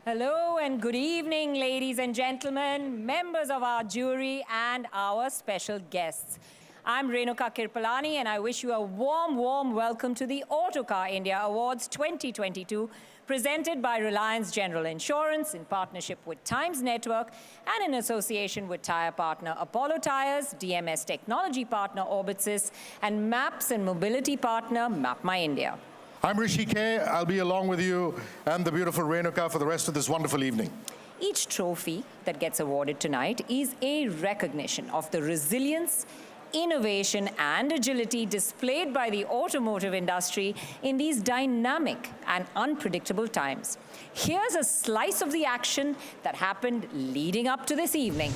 Hello and good evening, ladies and gentlemen, members of our jury and our special guests. I'm Renuka Kirpalani and I wish you a warm welcome to the Autocar India Awards 2022, presented by Reliance General Insurance in partnership with Times Network and in association with Tyre Partner Apollo Tyres, DMS Technology Partner ORBITSYS, and Maps and Mobility Partner Map My India. I'm Rishi K. I'll be along with you and the beautiful Renuka for the rest of this wonderful evening. Each trophy that gets awarded tonight is a recognition of the resilience, innovation and agility displayed by the automotive industry in these dynamic and unpredictable times. Here's a slice of the action that happened leading up to this evening.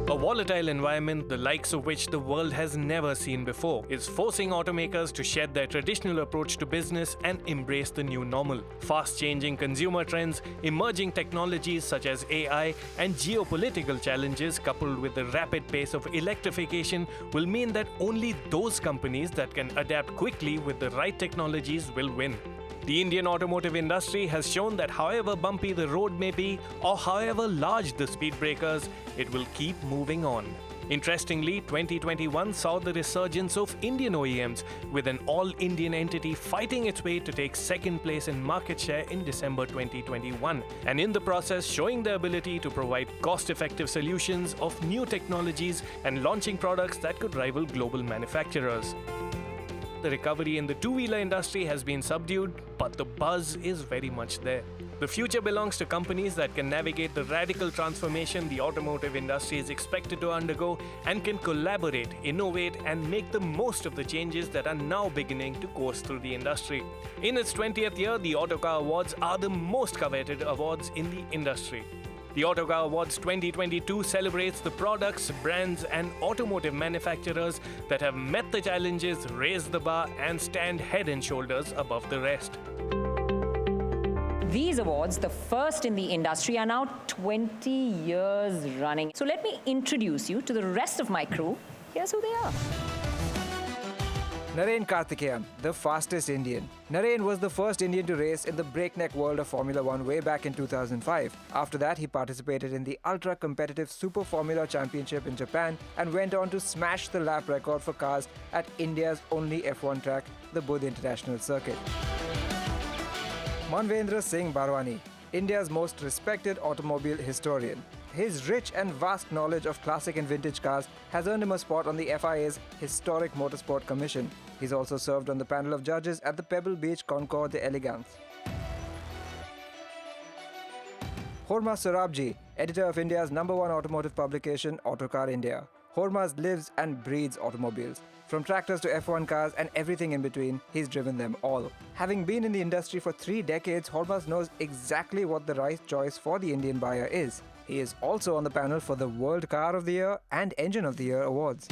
A volatile environment, the likes of which the world has never seen before, is forcing automakers to shed their traditional approach to business and embrace the new normal. Fast-changing consumer trends, emerging technologies such as AI, and geopolitical challenges coupled with the rapid pace of electrification will mean that only those companies that can adapt quickly with the right technologies will win. The Indian automotive industry has shown that however bumpy the road may be or however large the speed breakers, it will keep moving on. Interestingly, 2021 saw the resurgence of Indian OEMs, with an all-Indian entity fighting its way to take second place in market share in December 2021, and in the process showing their ability to provide cost-effective solutions of new technologies and launching products that could rival global manufacturers. The recovery in the two-wheeler industry has been subdued, but the buzz is very much there. The future belongs to companies that can navigate the radical transformation the automotive industry is expected to undergo and can collaborate, innovate, and make the most of the changes that are now beginning to course through the industry. In its 20th year, the Autocar Awards are the most coveted awards in the industry. The Autocar Awards 2022 celebrates the products, brands, and automotive manufacturers that have met the challenges, raised the bar, and stand head and shoulders above the rest. These awards, the first in the industry, are now 20 years running. So let me introduce you to the rest of my crew. Here's who they are. Narain Karthikeyan, the fastest Indian. Narain was the first Indian to race in the breakneck world of Formula One way back in 2005. After that, he participated in the ultra-competitive Super Formula Championship in Japan and went on to smash the lap record for cars at India's only F1 track, the Budh International Circuit. Manvendra Singh Barwani, India's most respected automobile historian. His rich and vast knowledge of classic and vintage cars has earned him a spot on the FIA's Historic Motorsport Commission. He's also served on the panel of judges at the Pebble Beach Concours d'Elegance. Hormaz Sorabji, editor of India's #1 automotive publication, Autocar India. Hormaz lives and breathes automobiles. From tractors to F1 cars and everything in between, he's driven them all. Having been in the industry for 3 decades, Hormaz knows exactly what the right choice for the Indian buyer is. He is also on the panel for the World Car of the Year and Engine of the Year awards.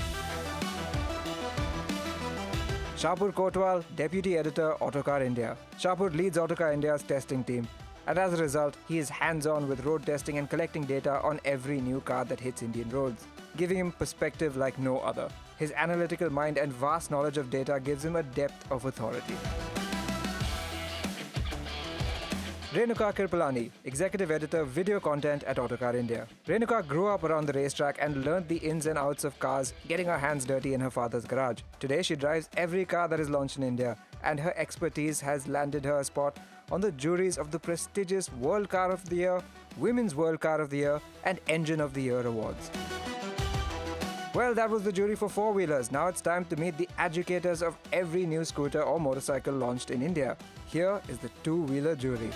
Shapur Kotwal, Deputy Editor, Autocar India. Shapur leads Autocar India's testing team, and as a result, he is hands-on with road testing and collecting data on every new car that hits Indian roads, giving him perspective like no other. His analytical mind and vast knowledge of data gives him a depth of authority. Renuka Kirpalani, Executive Editor, Video Content at Autocar India. Renuka grew up around the racetrack and learned the ins and outs of cars, getting her hands dirty in her father's garage. Today, she drives every car that is launched in India, and her expertise has landed her a spot on the juries of the prestigious World Car of the Year, Women's World Car of the Year, and Engine of the Year awards. Well, that was the jury for four-wheelers. Now it's time to meet the educators of every new scooter or motorcycle launched in India. Here is the two-wheeler jury.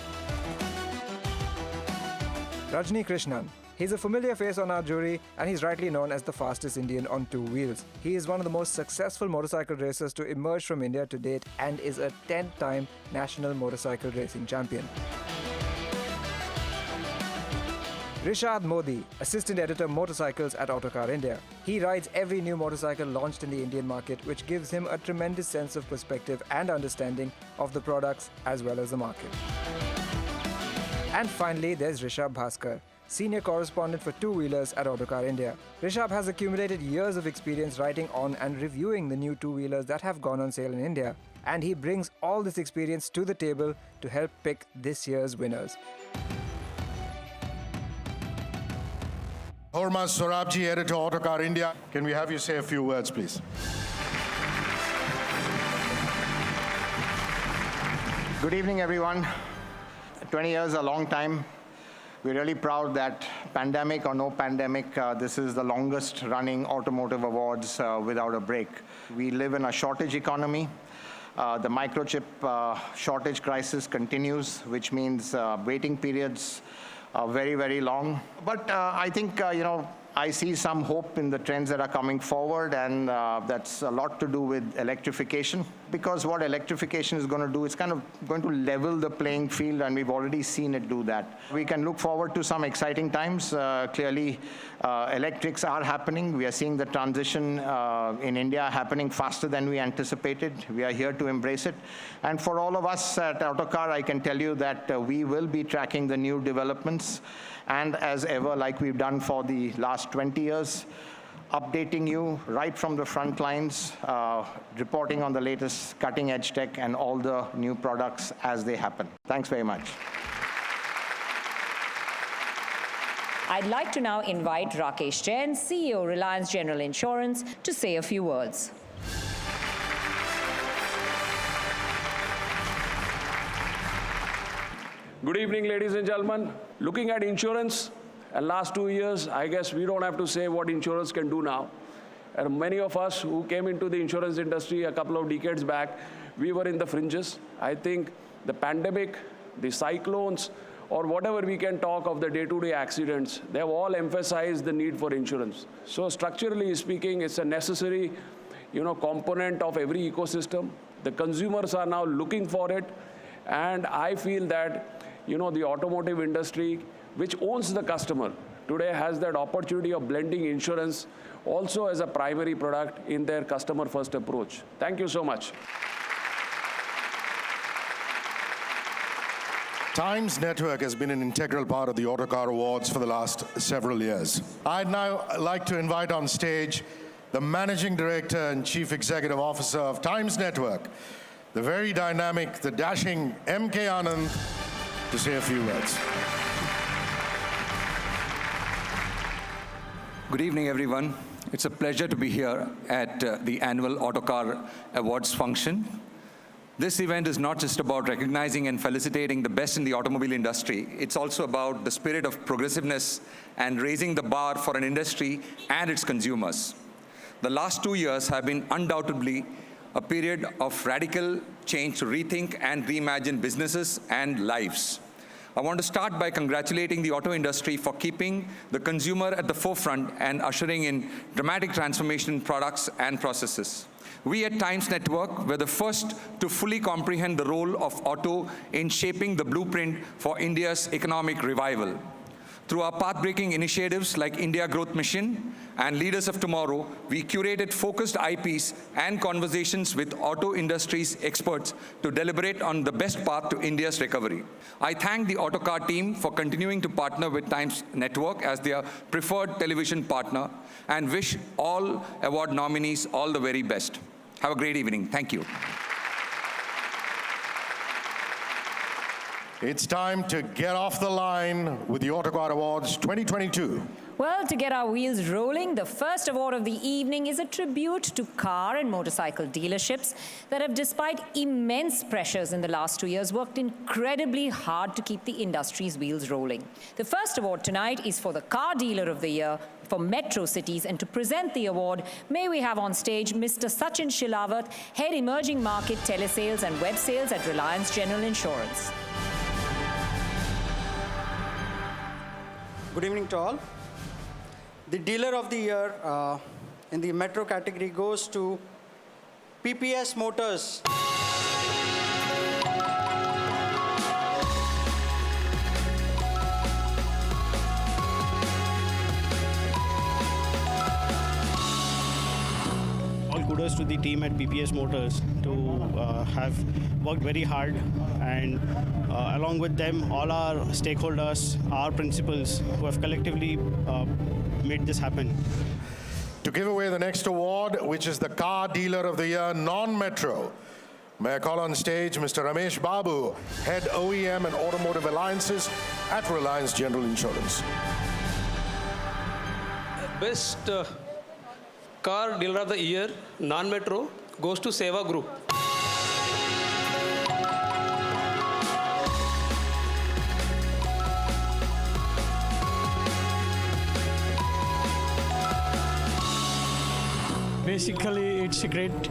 Rajni Krishnan. He's a familiar face on our jury and he's rightly known as the fastest Indian on two wheels. He is one of the most successful motorcycle racers to emerge from India to date and is a 10-time national motorcycle racing champion. Rishad Modi, Assistant Editor Motorcycles at Autocar India. He rides every new motorcycle launched in the Indian market, which gives him a tremendous sense of perspective and understanding of the products as well as the market. And finally, there's Rishabh Bhaskar, senior correspondent for two-wheelers at Autocar India. Rishabh has accumulated years of experience writing on and reviewing the new two-wheelers that have gone on sale in India, and he brings all this experience to the table to help pick this year's winners. Hormaz Sorabji, editor, Autocar India. Can we have you say a few words, please? Good evening, everyone. 20 years is a long time. We're really proud that pandemic or no pandemic, this is the longest running automotive awards without a break. We live in a shortage economy. The microchip shortage crisis continues, which means waiting periods are very, very long. But I think, I see some hope in the trends that are coming forward, and that's a lot to do with electrification. Because what electrification is going to do, it's kind of going to level the playing field, and we've already seen it do that. We can look forward to some exciting times. Clearly, electrics are happening. We are seeing the transition in India happening faster than we anticipated. We are here to embrace it. And for all of us at Autocar, I can tell you that we will be tracking the new developments. And as ever, like we've done for the last 20 years, updating you right from the front lines, reporting on the latest cutting-edge tech and all the new products as they happen. Thanks very much. I'd like to now invite Rakesh Jain, CEO, Reliance General Insurance, to say a few words. Good evening, ladies and gentlemen. Looking at insurance, and last 2 years, I guess we don't have to say what insurance can do now. And many of us who came into the insurance industry a couple of decades back, we were in the fringes. I think the pandemic, the cyclones, or whatever we can talk of the day-to-day accidents, they have all emphasized the need for insurance. So structurally speaking, it's a necessary, component of every ecosystem. The consumers are now looking for it, and I feel that the automotive industry, which owns the customer, today has that opportunity of blending insurance also as a primary product in their customer-first approach. Thank you so much. Times Network has been an integral part of the Autocar Awards for the last several years. I'd now like to invite on stage the Managing Director and Chief Executive Officer of Times Network, the very dynamic, the dashing M.K. Anand, to say a few words. Good evening, everyone. It's a pleasure to be here at the annual Autocar Awards function. This event is not just about recognizing and felicitating the best in the automobile industry. It's also about the spirit of progressiveness and raising the bar for an industry and its consumers. The last 2 years have been undoubtedly a period of radical change to rethink and reimagine businesses and lives. I want to start by congratulating the auto industry for keeping the consumer at the forefront and ushering in dramatic transformation in products and processes. We at Times Network were the first to fully comprehend the role of auto in shaping the blueprint for India's economic revival. Through our path-breaking initiatives like India Growth Mission and Leaders of Tomorrow, we curated focused IPs and conversations with auto industry's experts to deliberate on the best path to India's recovery. I thank the Autocar team for continuing to partner with Times Network as their preferred television partner and wish all award nominees all the very best. Have a great evening. Thank you. It's time to get off the line with the Autocar Awards 2022. Well, to get our wheels rolling, the first award of the evening is a tribute to car and motorcycle dealerships that have, despite immense pressures in the last 2 years, worked incredibly hard to keep the industry's wheels rolling. The first award tonight is for the Car Dealer of the Year for Metro Cities, and to present the award, may we have on stage Mr. Sachin Shilawat, Head Emerging Market Telesales and Web Sales at Reliance General Insurance. Good evening to all. The Dealer of the Year in the Metro category goes to PPS Motors. All kudos to the team at PPS Motors to have worked very hard, and along with them, all our stakeholders, our principals, who have collectively made this happen. To give away the next award, which is the Car Dealer of the Year Non-Metro, may I call on stage Mr. Ramesh Babu, Head OEM and Automotive Alliances at Reliance General Insurance. Best Car Dealer of the Year, non-metro, goes to Seva Group. Basically, it's a great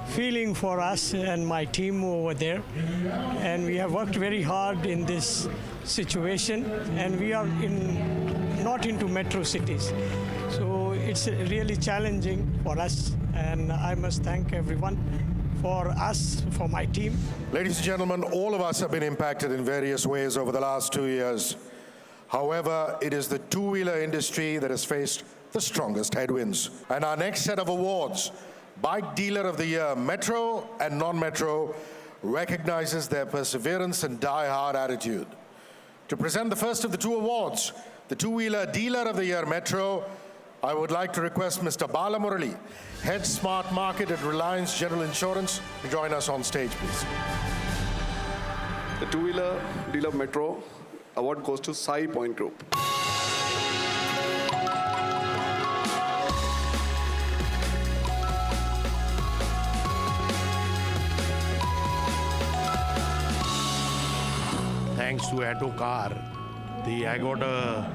feeling for us and my team over there. And we have worked very hard in this situation, and we are not into metro cities. So it's really challenging for us, and I must thank everyone for us, for my team. Ladies and gentlemen, all of us have been impacted in various ways over the last 2 years. However, it is the two-wheeler industry that has faced the strongest headwinds. And our next set of awards, Bike Dealer of the Year, Metro and Non-Metro, recognizes their perseverance and die-hard attitude. To present the first of the two awards, the Two-Wheeler Dealer of the Year, Metro, I would like to request Mr. Bala Murali, Head Smart Market at Reliance General Insurance, to join us on stage, please. The Two-Wheeler Dealer Metro award goes to Sai Point Group. Thanks to Autocar, I got a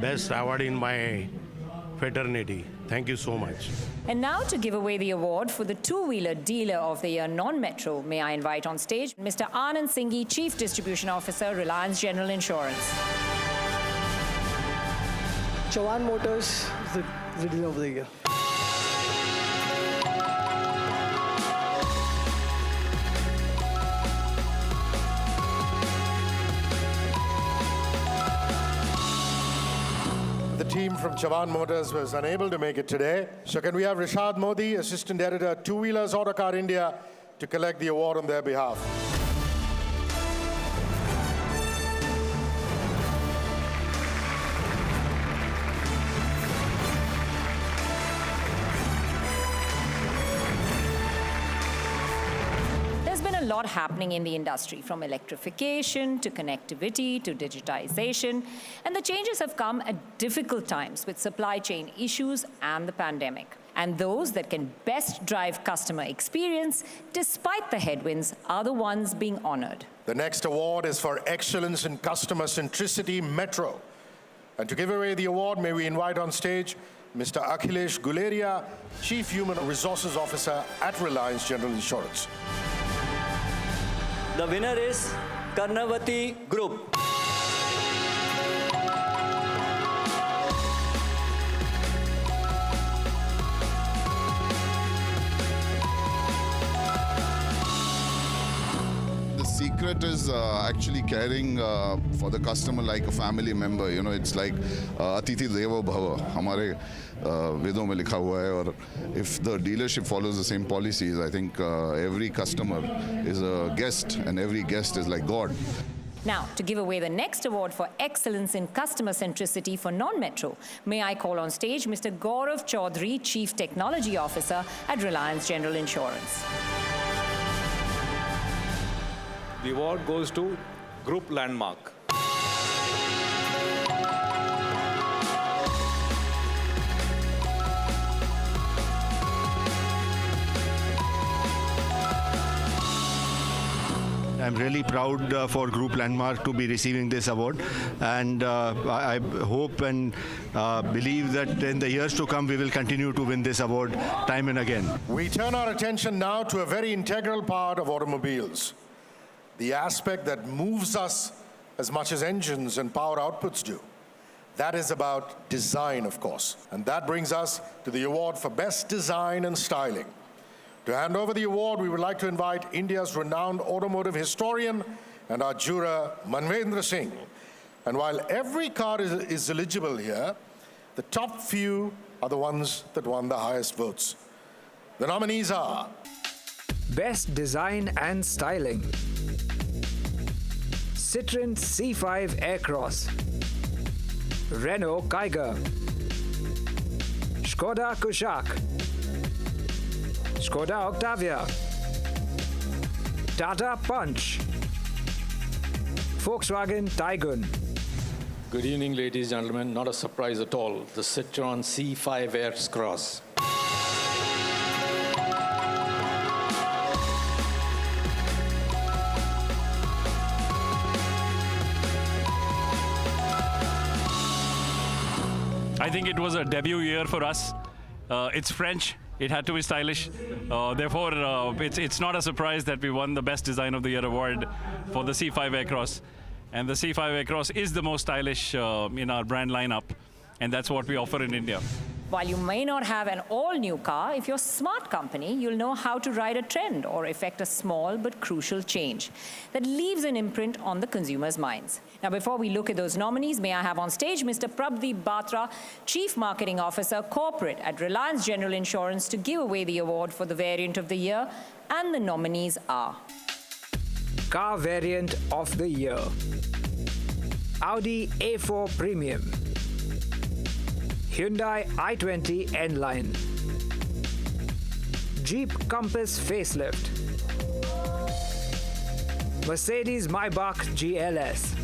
best award in my fraternity. Thank you so much. And now to give away the award for the Two-Wheeler Dealer of the Year Non-Metro, may I invite on stage Mr. Anand Singhi, Chief Distribution Officer, Reliance General Insurance. Chavan Motors is the dealer of the year. The team from Chavan Motors was unable to make it today. So can we have Rishad Modi, Assistant Editor, Two Wheelers Autocar India, to collect the award on their behalf. A lot happening in the industry, from electrification to connectivity to digitization, and the changes have come at difficult times with supply chain issues and the pandemic. And those that can best drive customer experience despite the headwinds are the ones being honored. The next award is for Excellence in Customer Centricity Metro. And to give away the award, may we invite on stage Mr. Akhilesh Guleria, Chief Human Resources Officer at Reliance General Insurance. The winner is Karnavati Group. The secret is actually caring for the customer like a family member. You know, it's like Atithi Devo Bhava. Hamare Vedon mein likha hua hai, aur if the dealership follows the same policies, I think every customer is a guest, and every guest is like God. Now, to give away the next award for Excellence in Customer Centricity for Non-Metro, may I call on stage Mr. Gaurav Chaudhary, Chief Technology Officer at Reliance General Insurance. The award goes to Group Landmark. I'm really proud for Group Landmark to be receiving this award, and I hope and believe that in the years to come we will continue to win this award time and again. We turn our attention now to a very integral part of automobiles, the aspect that moves us as much as engines and power outputs do. That is about design, of course. And that brings us to the award for Best Design and Styling. To hand over the award, we would like to invite India's renowned automotive historian and our juror, Manvendra Singh. And while every car is eligible here, the top few are the ones that won the highest votes. The nominees are Best Design and Styling, Citroën C5 Aircross, Renault Kiger, Skoda Kushaq, Skoda Octavia, Tata Punch, Volkswagen Taygun. Good evening, ladies and gentlemen. Not a surprise at all. The Citroën C5 Aircross. I think it was a debut year for us. It's French. It had to be stylish. Therefore, it's not a surprise that we won the Best Design of the Year award for the C5 Aircross. And the C5 Aircross is the most stylish in our brand lineup. And that's what we offer in India. While you may not have an all-new car, if you're a smart company, you'll know how to ride a trend or effect a small but crucial change that leaves an imprint on the consumer's minds. Now, before we look at those nominees, may I have on stage Mr. Prabdeep Batra, Chief Marketing Officer, Corporate at Reliance General Insurance, to give away the award for the Variant of the Year. And the nominees are Car Variant of the Year, Audi A4 Premium, Hyundai i20 N-Line, Jeep Compass Facelift, Mercedes Maybach GLS,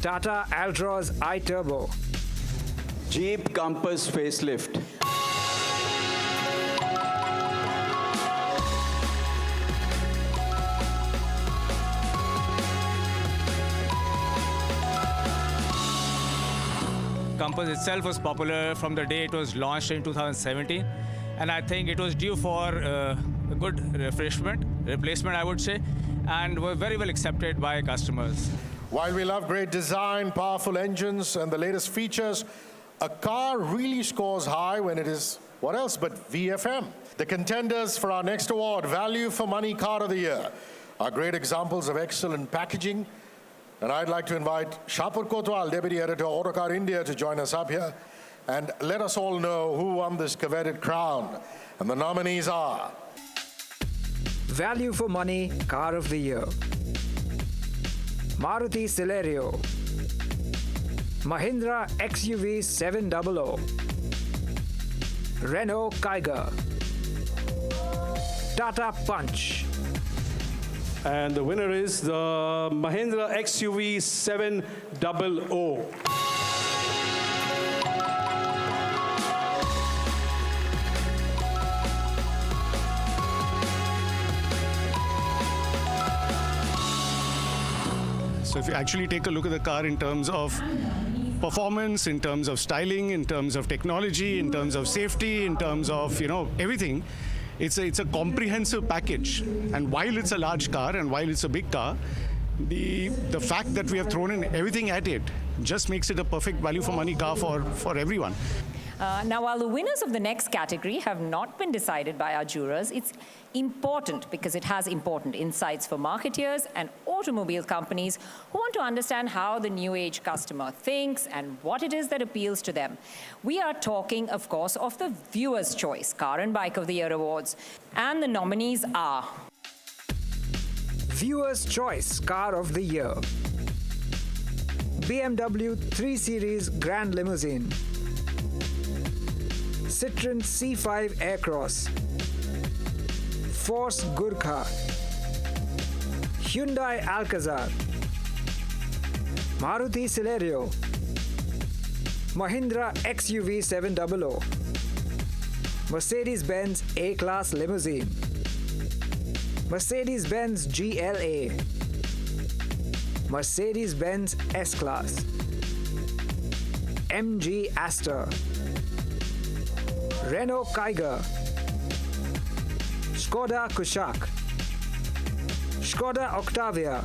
Tata Altroz iTurbo, Jeep Compass Facelift, Compass itself was popular from the day it was launched in 2017, and I think it was due for a good replacement, I would say, and were very well accepted by customers. While we love great design, powerful engines, and the latest features, a car really scores high when it is what else but VFM. The contenders for our next award, Value for Money Car of the Year, are great examples of excellent packaging. And I'd like to invite Shapur Kotwal, Deputy Editor, Autocar India, to join us up here and let us all know who won this coveted crown. And the nominees are Value for Money Car of the Year, Maruti Celerio, Mahindra XUV 700, Renault Kiger, Tata Punch. And the winner is the Mahindra XUV 700. So if you actually take a look at the car in terms of performance, in terms of styling, in terms of technology, in terms of safety, in terms of, everything, it's a comprehensive package. And while it's a large car and while it's a big car, the fact that we have thrown in everything at it just makes it a perfect value for money car for everyone. Now, while the winners of the next category have not been decided by our jurors, it's important because it has important insights for marketeers and automobile companies who want to understand how the new age customer thinks and what it is that appeals to them. We are talking, of course, of the Viewer's Choice Car and Bike of the Year Awards. And the nominees are Viewer's Choice Car of the Year, BMW 3 Series Grand Limousine, Citroën C5 Aircross, Force Gurkha, Hyundai Alcazar, Maruti Celerio, Mahindra XUV 700, Mercedes-Benz A-Class Limousine, Mercedes-Benz GLA, Mercedes-Benz S-Class, MG Aster, Renault Kiger, Skoda Kushaq, Skoda Octavia,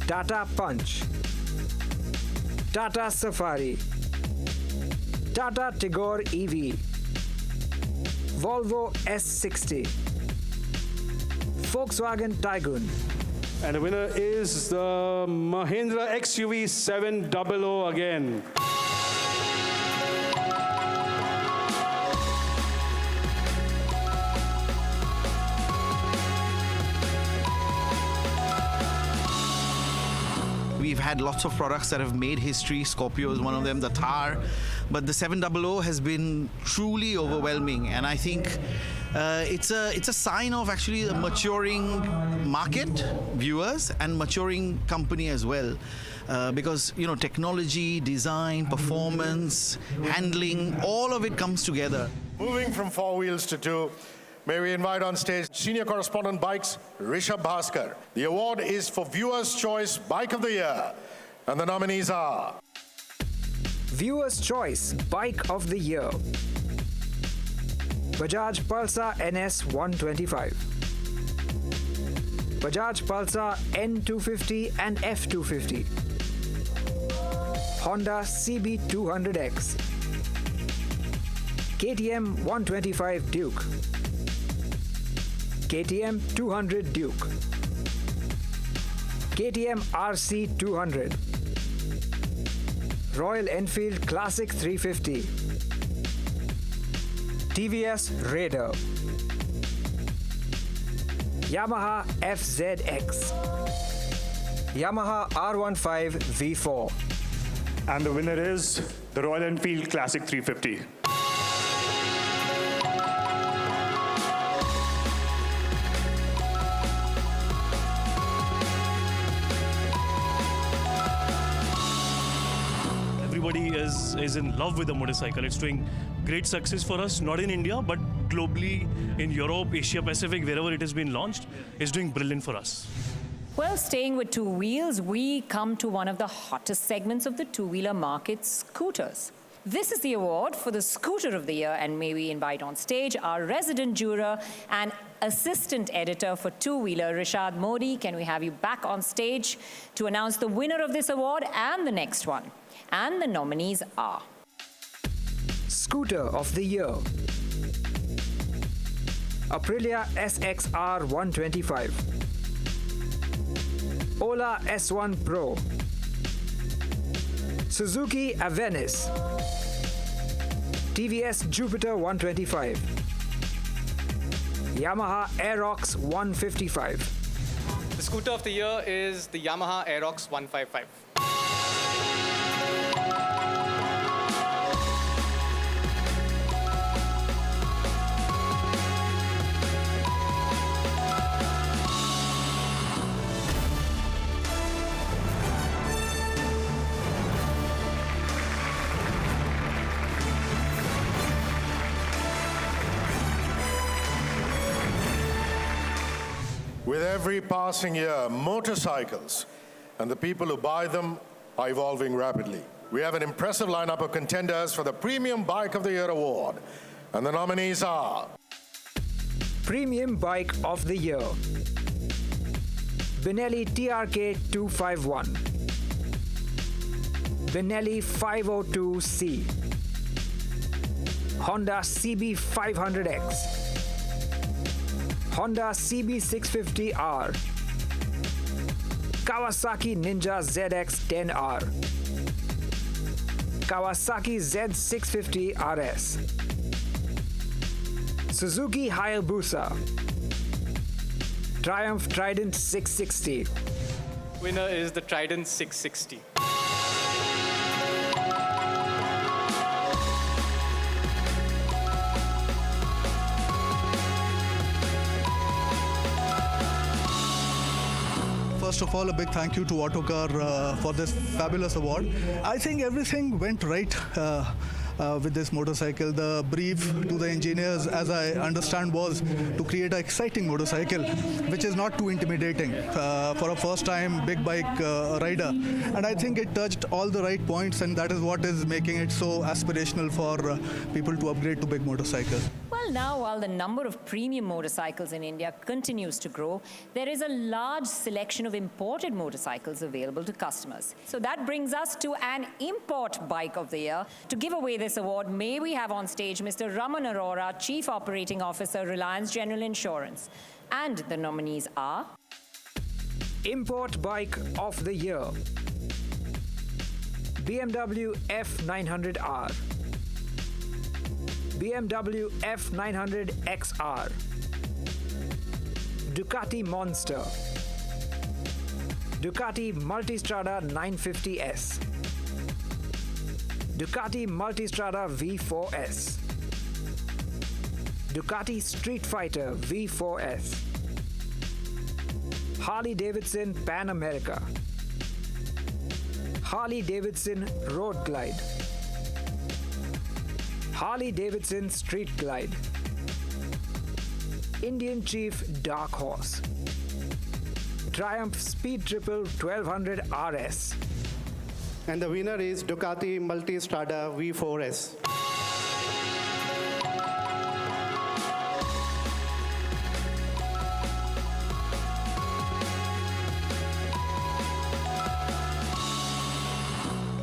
Tata Punch, Tata Safari, Tata Tigor EV, Volvo S60, Volkswagen Taygun. And the winner is the Mahindra XUV 700 again. We've had lots of products that have made history. Scorpio is one of them, the Tyre. But the 700 has been truly overwhelming. And I think it's a sign of actually a maturing market, viewers, and maturing company as well. Because, you know, technology, design, performance, handling, all of it comes together. Moving from 4 wheels to 2, may we invite on stage Senior Correspondent Bikes, Rishabh Bhaskar. The award is for Viewers' Choice Bike of the Year, and the nominees are... Viewers' Choice Bike of the Year. Bajaj Pulsar NS 125. Bajaj Pulsar N250 and F250. Honda CB 200X. KTM 125 Duke. KTM 200 Duke. KTM RC 200. Royal Enfield Classic 350. TVS Raider. Yamaha FZX. Yamaha R15 V4. And the winner is the Royal Enfield Classic 350. Everybody is in love with the motorcycle. It's doing great success for us, not in India, but globally in Europe, Asia Pacific, wherever it has been launched, it's doing brilliant for us. Well, staying with 2 wheels, we come to one of the hottest segments of the two-wheeler market, scooters. This is the award for the Scooter of the Year, and may we invite on stage our resident juror and assistant editor for two-wheeler, Rishad Modi. Can we have you back on stage to announce the winner of this award and the next one? And the nominees are... Scooter of the Year. Aprilia SXR 125. Ola S1 Pro. Suzuki Avenis. TVS Jupiter 125. Yamaha Aerox 155. The Scooter of the Year is the Yamaha Aerox 155. With every passing year, motorcycles and the people who buy them are evolving rapidly. We have an impressive lineup of contenders for the Premium Bike of the Year award. And the nominees are... Premium Bike of the Year. Benelli TRK 251. Benelli 502C. Honda CB 500X. Honda CB650R. Kawasaki Ninja ZX-10R. Kawasaki Z650 RS. Suzuki Hayabusa. Triumph Trident 660. Winner is the Trident 660. First of all, a big thank you to Autocar for this fabulous award. I think everything went right with this motorcycle. The brief to the engineers, as I understand, was to create an exciting motorcycle, which is not too intimidating for a first-time big bike rider. And I think it touched all the right points, and that is what is making it so aspirational for people to upgrade to big motorcycles. Well, now, while the number of premium motorcycles in India continues to grow, there is a large selection of imported motorcycles available to customers. So that brings us to an import bike of the year. To give away this award, may we have on stage Mr. Raman Arora, Chief Operating Officer, Reliance General Insurance. And the nominees are... Import Bike of the Year. BMW F900R. BMW F900 XR. Ducati Monster. Ducati Multistrada 950S, Ducati Multistrada V4S, Ducati Street Fighter V4S, Harley-Davidson Pan America, Harley-Davidson Road Glide, Harley-Davidson Street Glide, Indian Chief Dark Horse, Triumph Speed Triple 1200 RS. And the winner is Ducati Multistrada V4S.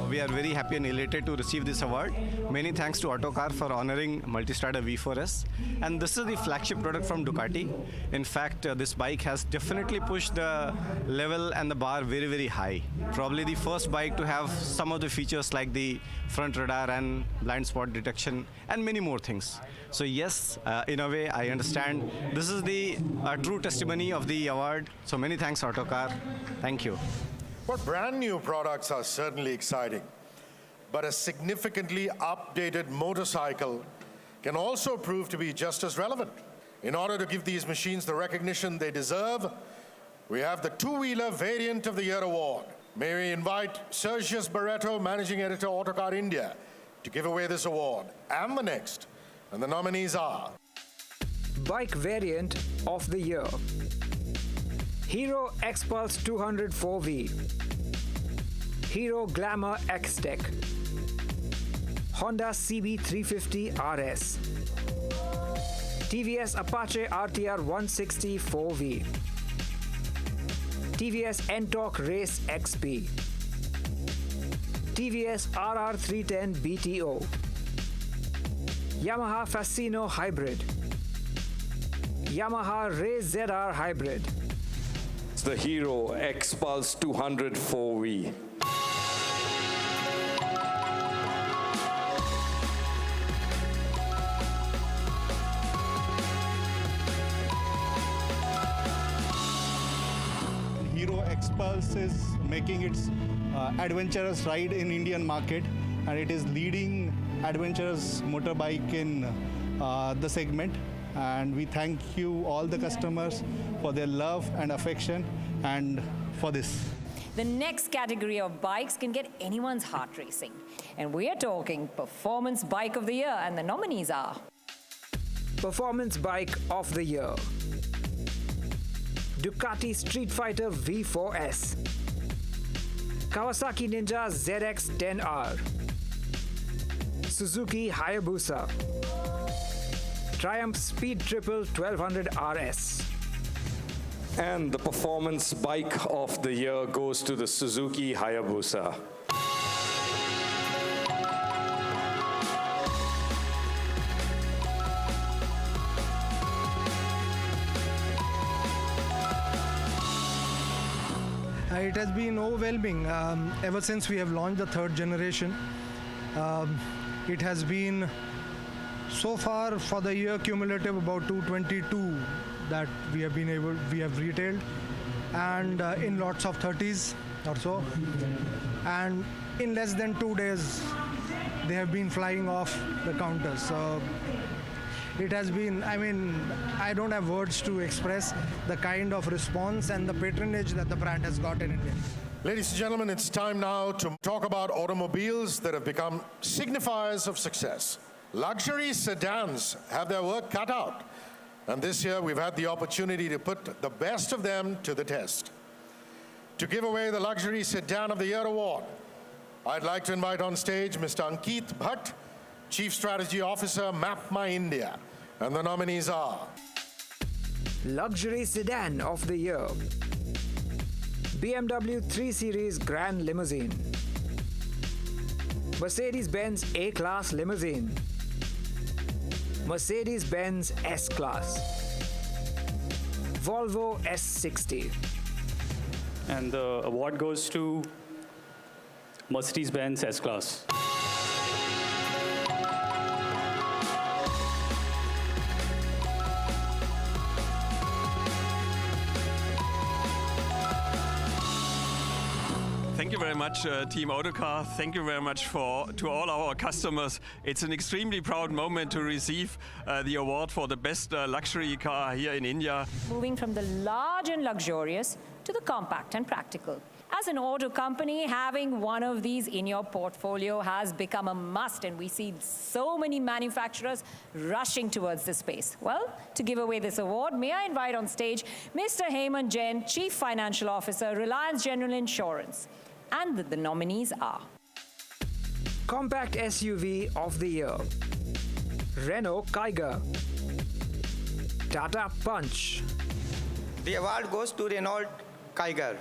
We are very happy and elated to receive this award. Many thanks to Autocar for honoring Multistrada V4S. And this is the flagship product from Ducati. In fact, this bike has definitely pushed the level and the bar very, very high. Probably the first bike to have some of the features like the front radar and blind spot detection and many more things. So yes, in a way, I understand. This is the true testimony of the award. So many thanks, Autocar. Thank you. Well, brand new products are certainly exciting, but a significantly updated motorcycle can also prove to be just as relevant. In order to give these machines the recognition they deserve, we have the two-wheeler variant of the year award. May we invite Sergius Barreto, Managing Editor, Autocar India, to give away this award and the next. And the nominees are: Bike Variant of the Year, Hero X-Pulse 200 4V, Hero Glamour X-Tech, Honda CB350 RS, TVS Apache RTR 160 4V, TVS NTORQ Race XP, TVS RR310 BTO, Yamaha Fascino Hybrid, Yamaha Race ZR Hybrid, the Hero X-Pulse 200 4V. Hero X-Pulse is making its adventurous ride in Indian market, and it is leading adventurous motorbike in the segment. And we thank you all the customers for their love and affection and for this. The next category of bikes can get anyone's heart racing. And we are talking Performance Bike of the Year, and the nominees are: Performance Bike of the Year, Ducati Street Fighter V4S, Kawasaki Ninja ZX-10R, Suzuki Hayabusa, Triumph Speed Triple 1200 RS. And the Performance Bike of the Year goes to the Suzuki Hayabusa. It has been overwhelming ever since we have launched the third generation. It has been so far for the year cumulative about 222 that we have retailed, and in lots of 30s or so. And in less than 2 days, they have been flying off the counters. So it has been, I don't have words to express the kind of response and the patronage that the brand has got in India. Ladies and gentlemen, it's time now to talk about automobiles that have become signifiers of success. Luxury sedans have their work cut out, and this year we've had the opportunity to put the best of them to the test. To give away the Luxury Sedan of the Year award, I'd like to invite on stage Mr. Ankit Bhatt, Chief Strategy Officer, Map My India, and the nominees are: Luxury Sedan of the Year, BMW 3 Series Grand Limousine, Mercedes-Benz A-Class Limousine, Mercedes-Benz S-Class, Volvo S60. And the award goes to Mercedes-Benz S-Class. Thank you very much, Team Autocar. Thank you very much to all our customers. It's an extremely proud moment to receive the award for the best luxury car here in India. Moving from the large and luxurious to the compact and practical. As an auto company, having one of these in your portfolio has become a must, and we see so many manufacturers rushing towards this space. Well, to give away this award, may I invite on stage Mr. Hemant Jain, Chief Financial Officer, Reliance General Insurance. And the nominees are... Compact SUV of the Year, Renault Kiger, Tata Punch. The award goes to Renault Kiger.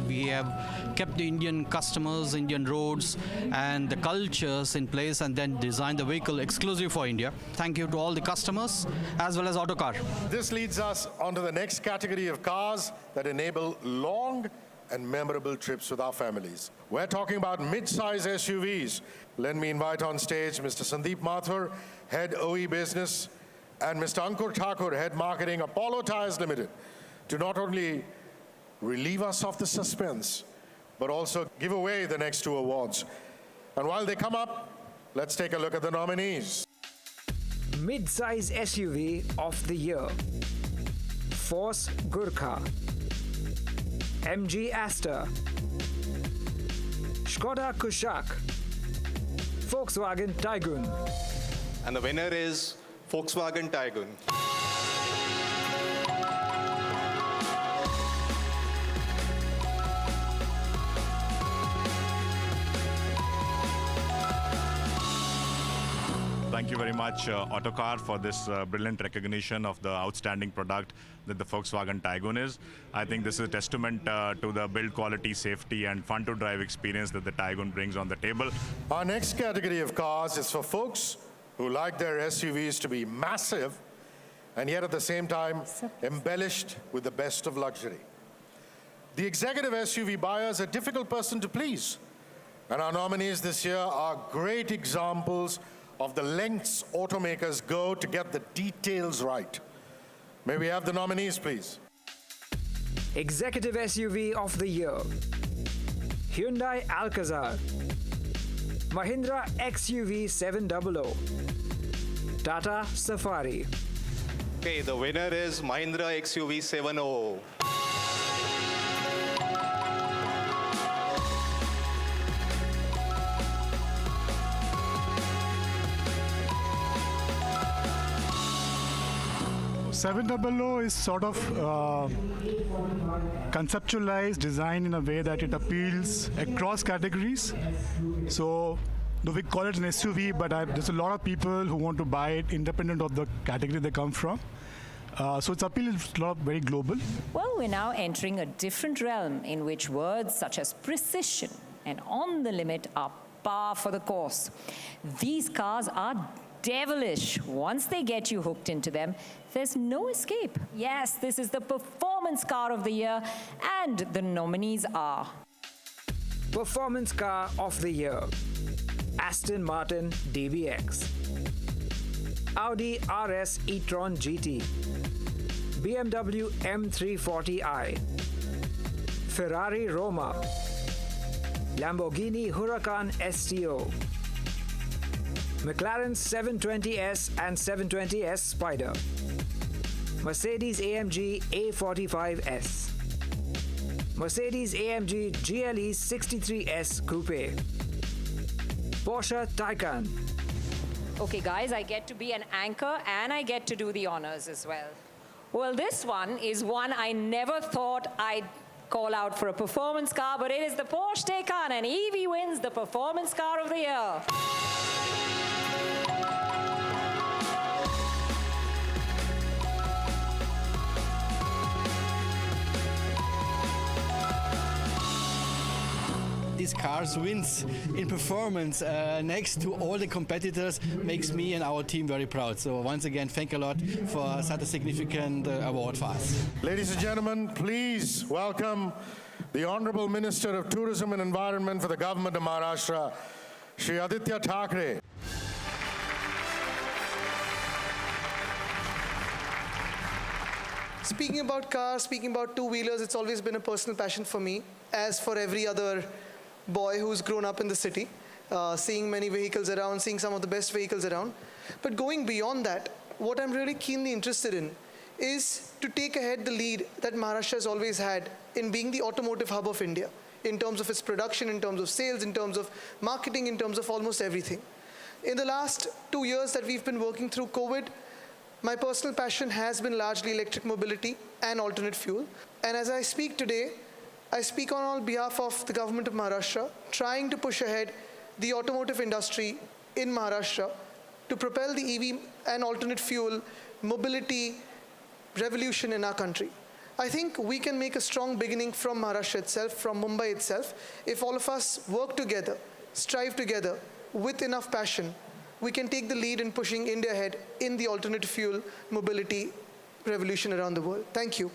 We have kept the Indian customers, Indian roads, and the cultures in place, and then designed the vehicle exclusive for India. Thank you to all the customers, as well as Autocar. This leads us on to the next category of cars that enable long and memorable trips with our families. We're talking about mid-size SUVs. Let me invite on stage Mr. Sandeep Mathur, Head OE Business, and Mr. Ankur Thakur, Head Marketing, Apollo Tyres Limited, to not only relieve us of the suspense, but also give away the next two awards. And while they come up, let's take a look at the nominees. Mid-size SUV of the Year, Force Gurkha, MG Aster, Skoda Kushaq, Volkswagen Tiguan. And the winner is Volkswagen Tiguan. Thank you very much, Autocar, for this brilliant recognition of the outstanding product that the Volkswagen Tiguan is. I think this is a testament to the build quality, safety, and fun-to-drive experience that the Tiguan brings on the table. Our next category of cars is for folks who like their SUVs to be massive and yet at the same time embellished with the best of luxury. The executive SUV buyer is a difficult person to please, and our nominees this year are great examples of the lengths automakers go to get the details right. May we have the nominees, please? Executive SUV of the Year, Hyundai Alcazar, Mahindra XUV 700, Tata Safari. Okay, the winner is Mahindra XUV 700. $700 is sort of conceptualized, designed in a way that it appeals across categories. So though we call it an SUV, but there's a lot of people who want to buy it independent of the category they come from. So its appeal is very global. Well, we're now entering a different realm in which words such as precision and on the limit are par for the course. These cars are devilish. Once they get you hooked into them, there's no escape. Yes, this is the Performance Car of the Year, and the nominees are... Performance Car of the Year, Aston Martin DBX, Audi RS e-tron GT, BMW M340i, Ferrari Roma, Lamborghini Huracan STO, McLaren 720S and 720S Spider, Mercedes-AMG A45S, Mercedes-AMG GLE 63S Coupe, Porsche Taycan. Okay, guys, I get to be an anchor and I get to do the honors as well. Well, this one is one I never thought I'd call out for a performance car, but it is the Porsche Taycan, and Evie wins the Performance Car of the Year. These cars wins in performance next to all the competitors makes me and our team very proud. So once again, thank you a lot for such a significant award for us. Ladies and gentlemen, please welcome the Honorable Minister of Tourism and Environment for the Government of Maharashtra, Shri Aditya Thackeray. Speaking about cars, speaking about two-wheelers, it's always been a personal passion for me, as for every other boy who's grown up in the city, seeing many vehicles around, seeing some of the best vehicles around. But going beyond that, what I'm really keenly interested in is to take ahead the lead that Maharashtra has always had in being the automotive hub of India, in terms of its production, in terms of sales, in terms of marketing, in terms of almost everything. In the last 2 years that we've been working through COVID, my personal passion has been largely electric mobility and alternate fuel. And as I speak today, I speak on behalf of the government of Maharashtra, trying to push ahead the automotive industry in Maharashtra to propel the EV and alternate fuel mobility revolution in our country. I think we can make a strong beginning from Maharashtra itself, from Mumbai itself. If all of us work together, strive together with enough passion, we can take the lead in pushing India ahead in the alternative fuel mobility revolution around the world. Thank you.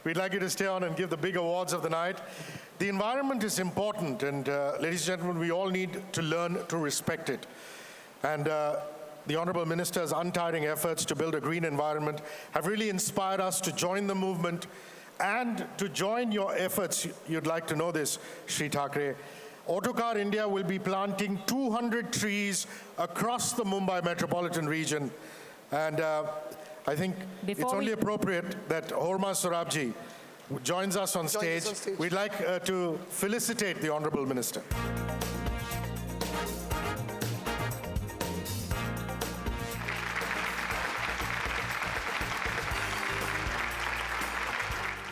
We'd like you to stay on and give the big awards of the night. The environment is important, and ladies and gentlemen, we all need to learn to respect it. And the Honorable Minister's untiring efforts to build a green environment have really inspired us to join the movement and to join your efforts. You'd like to know this, Shri Thackeray. Autocar India will be planting 200 trees across the Mumbai metropolitan region. And I think it's only appropriate that Horma Sorabji joins us on stage. We'd like to felicitate the Honorable Minister.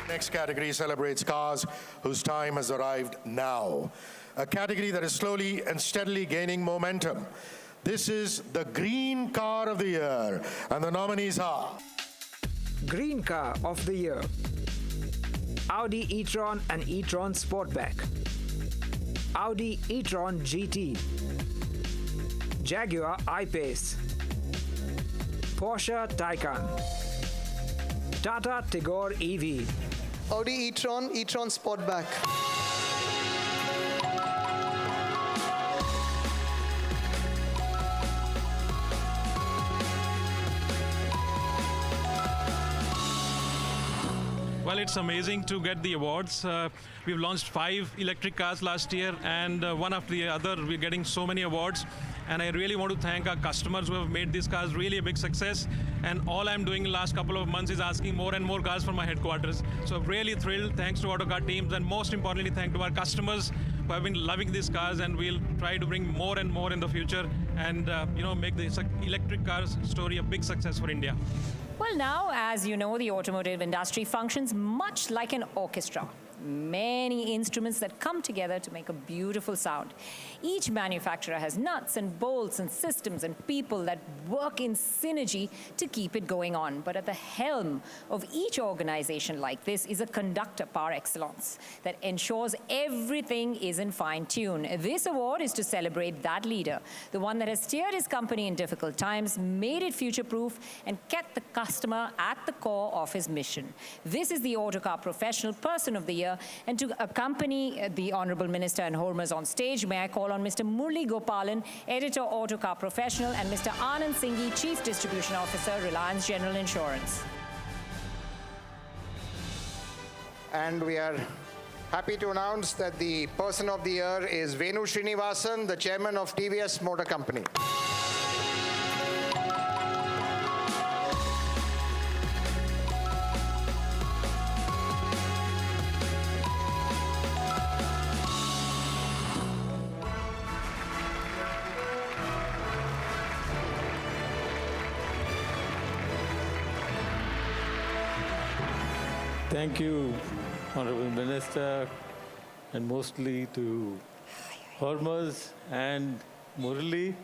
Next category celebrates cars whose time has arrived now. A category that is slowly and steadily gaining momentum. This is the Green Car of the Year, and the nominees are... Green Car of the Year. Audi e-tron and e-tron Sportback. Audi e-tron GT. Jaguar I-Pace. Porsche Taycan. Tata Tigor EV. Audi e-tron, e-tron Sportback. Well, it's amazing to get the awards. We've launched 5 electric cars last year, and one after the other, we're getting so many awards. And I really want to thank our customers who have made these cars really a big success. And all I'm doing in the last couple of months is asking more and more cars from my headquarters. So I'm really thrilled. Thanks to Autocar teams, and most importantly, thanks to our customers who have been loving these cars, and we'll try to bring more and more in the future, and make the electric cars story a big success for India. Well, now, as you know, the automotive industry functions much like an orchestra. Many instruments that come together to make a beautiful sound. Each manufacturer has nuts and bolts and systems and people that work in synergy to keep it going on. But at the helm of each organization like this is a conductor par excellence that ensures everything is in fine tune. This award is to celebrate that leader, the one that has steered his company in difficult times, made it future-proof, and kept the customer at the core of his mission. This is the Autocar Professional Person of the Year. And to accompany the Honorable Minister and Hormas on stage, may I call on Mr. Murli Gopalan, Editor, Autocar Professional, and Mr. Anand Singhi, Chief Distribution Officer, Reliance General Insurance. And we are happy to announce that the Person of the Year is Venu Srinivasan, the Chairman of TVS Motor Company. Thank you, Honorable Minister, and mostly to Hormas and Murli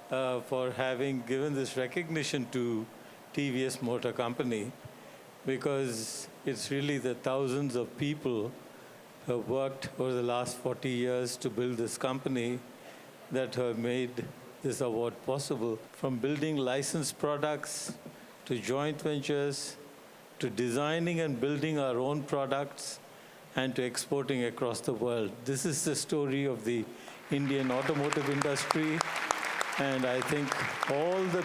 for having given this recognition to TVS Motor Company, because it's really the thousands of people who have worked over the last 40 years to build this company that have made this award possible. From building licensed products to joint ventures, to designing and building our own products, and to exporting across the world. This is the story of the Indian automotive industry, and I think all the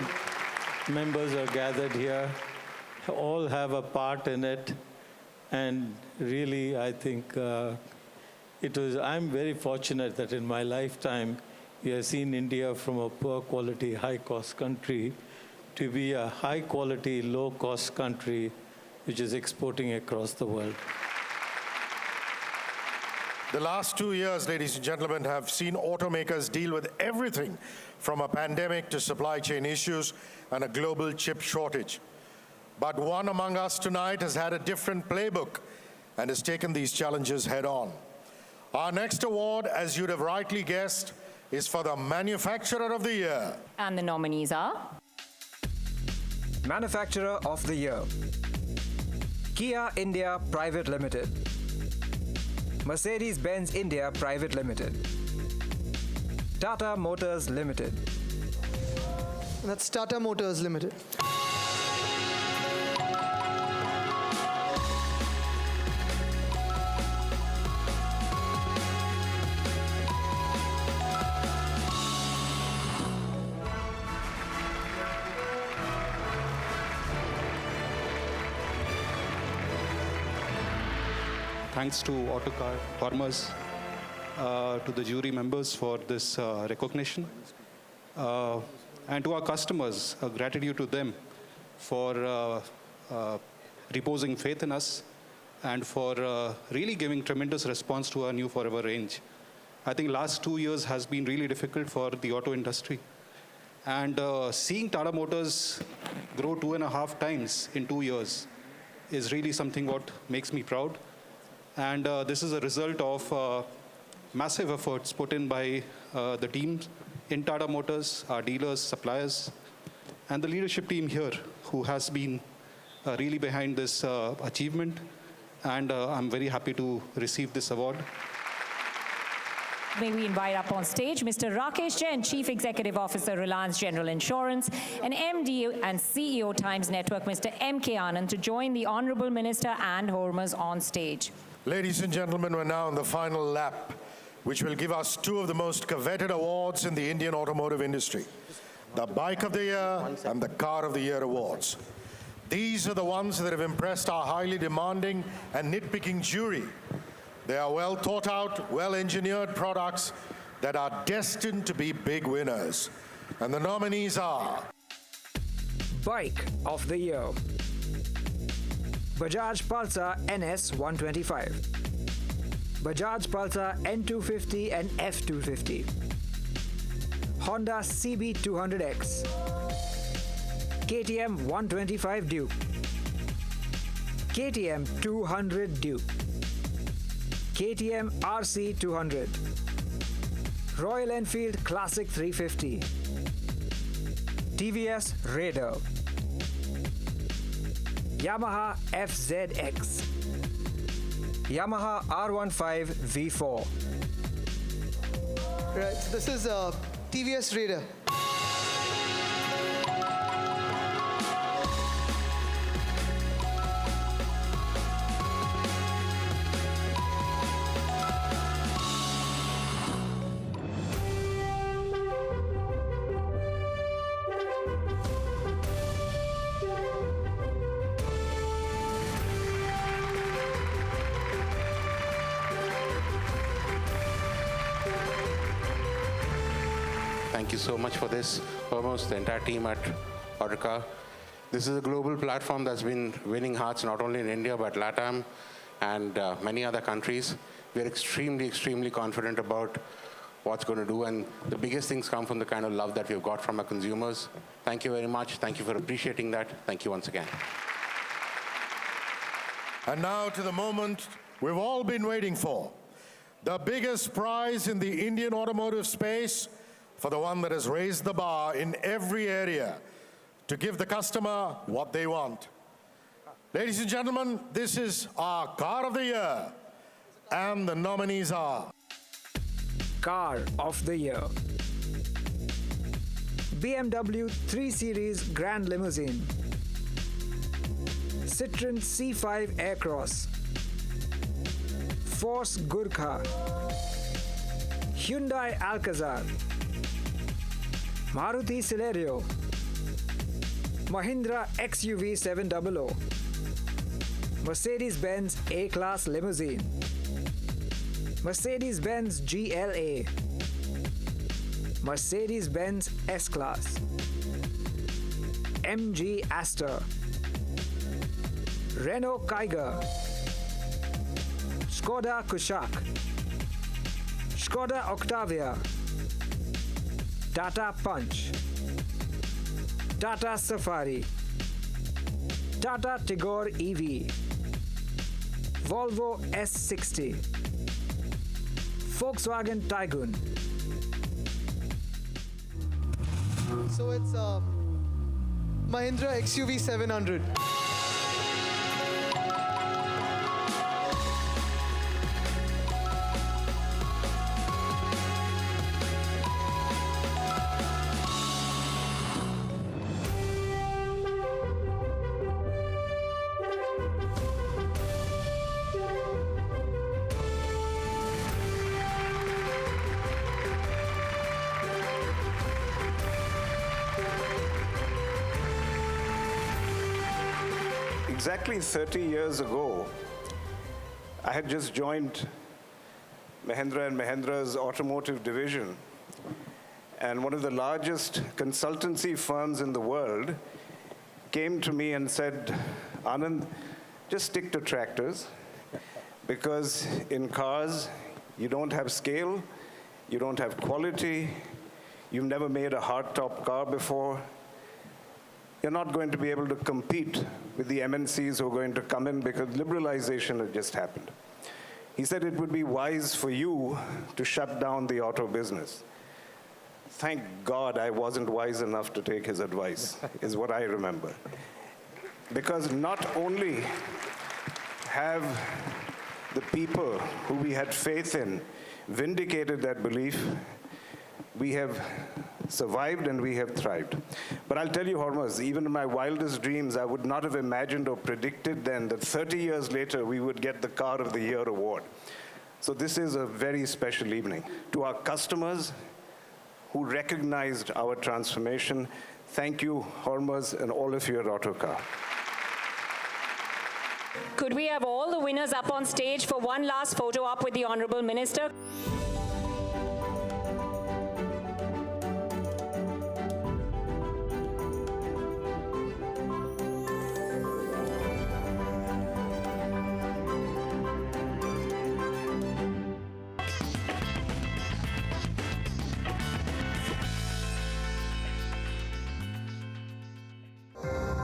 members are gathered here, all have a part in it, and really I think I'm very fortunate that in my lifetime we have seen India from a poor quality, high cost country to be a high quality, low cost country which is exporting across the world. The last 2 years, ladies and gentlemen, have seen automakers deal with everything from a pandemic to supply chain issues and a global chip shortage. But one among us tonight has had a different playbook and has taken these challenges head on. Our next award, as you'd have rightly guessed, is for the Manufacturer of the Year. And the nominees are? Manufacturer of the Year: Kia India Private Limited, Mercedes-Benz India Private Limited, Tata Motors Limited. That's Tata Motors Limited. Thanks to Autocar, farmers, to the jury members for this recognition, and to our customers, gratitude to them for reposing faith in us and for really giving tremendous response to our new Forever range. I think last 2 years has been really difficult for the auto industry. And seeing Tata Motors grow 2.5 times in 2 years is really something what makes me proud. And this is a result of massive efforts put in by the teams in Tata Motors, our dealers, suppliers, and the leadership team here who has been really behind this achievement. And I'm very happy to receive this award. May we invite up on stage Mr. Rakesh Jain, Chief Executive Officer, Reliance General Insurance, and MD and CEO Times Network, Mr. M.K. Anand, to join the Honorable Minister and Hormuz on stage. Ladies and gentlemen, we're now in the final lap, which will give us two of the most coveted awards in the Indian automotive industry: the Bike of the Year and the Car of the Year awards. These are the ones that have impressed our highly demanding and nitpicking jury. They are well thought out, well-engineered products that are destined to be big winners. And the nominees are: Bike of the Year: Bajaj Pulsar NS 125, Bajaj Pulsar N250 and F250, Honda CB 200X, KTM 125 Duke, KTM 200 Duke, KTM RC 200, Royal Enfield Classic 350, TVS Raider, Yamaha FZX, Yamaha R15 V4. Right, so this is TVS Raider. Thank you so much for this. Almost the entire team at Autocar. This is a global platform that's been winning hearts not only in India but LATAM and many other countries. We're extremely, extremely confident about what's going to do, and the biggest things come from the kind of love that we've got from our consumers. Thank you very much. Thank you for appreciating that. Thank you once again. And now to the moment we've all been waiting for. The biggest prize in the Indian automotive space, for the one that has raised the bar in every area to give the customer what they want. Ladies and gentlemen, this is our Car of the Year, and the nominees are: Car of the Year: BMW 3 Series Grand Limousine, Citroën C5 Aircross, Force Gurkha, Hyundai Alcazar, Maruti Celerio, Mahindra XUV 700, Mercedes-Benz A-Class Limousine, Mercedes-Benz GLA, Mercedes-Benz S-Class, MG Aster, Renault Kiger, Skoda Kushaq, Skoda Octavia, Tata Punch, Tata Safari, Tata Tigor EV, Volvo S60, Volkswagen Tiguan. So it's Mahindra XUV 700. Exactly 30 years ago, I had just joined Mahindra and Mahindra's automotive division, and one of the largest consultancy firms in the world came to me and said, Anand, just stick to tractors, because in cars, you don't have scale, you don't have quality, you've never made a hardtop car before, you're not going to be able to compete with the MNCs who are going to come in because liberalization had just happened. He said it would be wise for you to shut down the auto business. Thank God I wasn't wise enough to take his advice, is what I remember. Because not only have the people who we had faith in vindicated that belief, we have survived and we have thrived. But I'll tell you, Hormuz, even in my wildest dreams, I would not have imagined or predicted then that 30 years later we would get the Car of the Year award. So this is a very special evening. To our customers who recognized our transformation, thank you, Hormuz, and all of you at Autocar. Could we have all the winners up on stage for one last photo op with the Honorable Minister?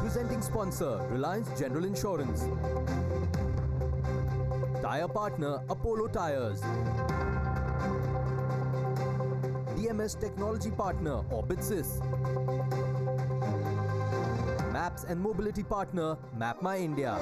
Presenting sponsor, Reliance General Insurance. Tyre Partner, Apollo Tyres. DMS Technology Partner, ORBITSYS. Maps and Mobility Partner, Map My India.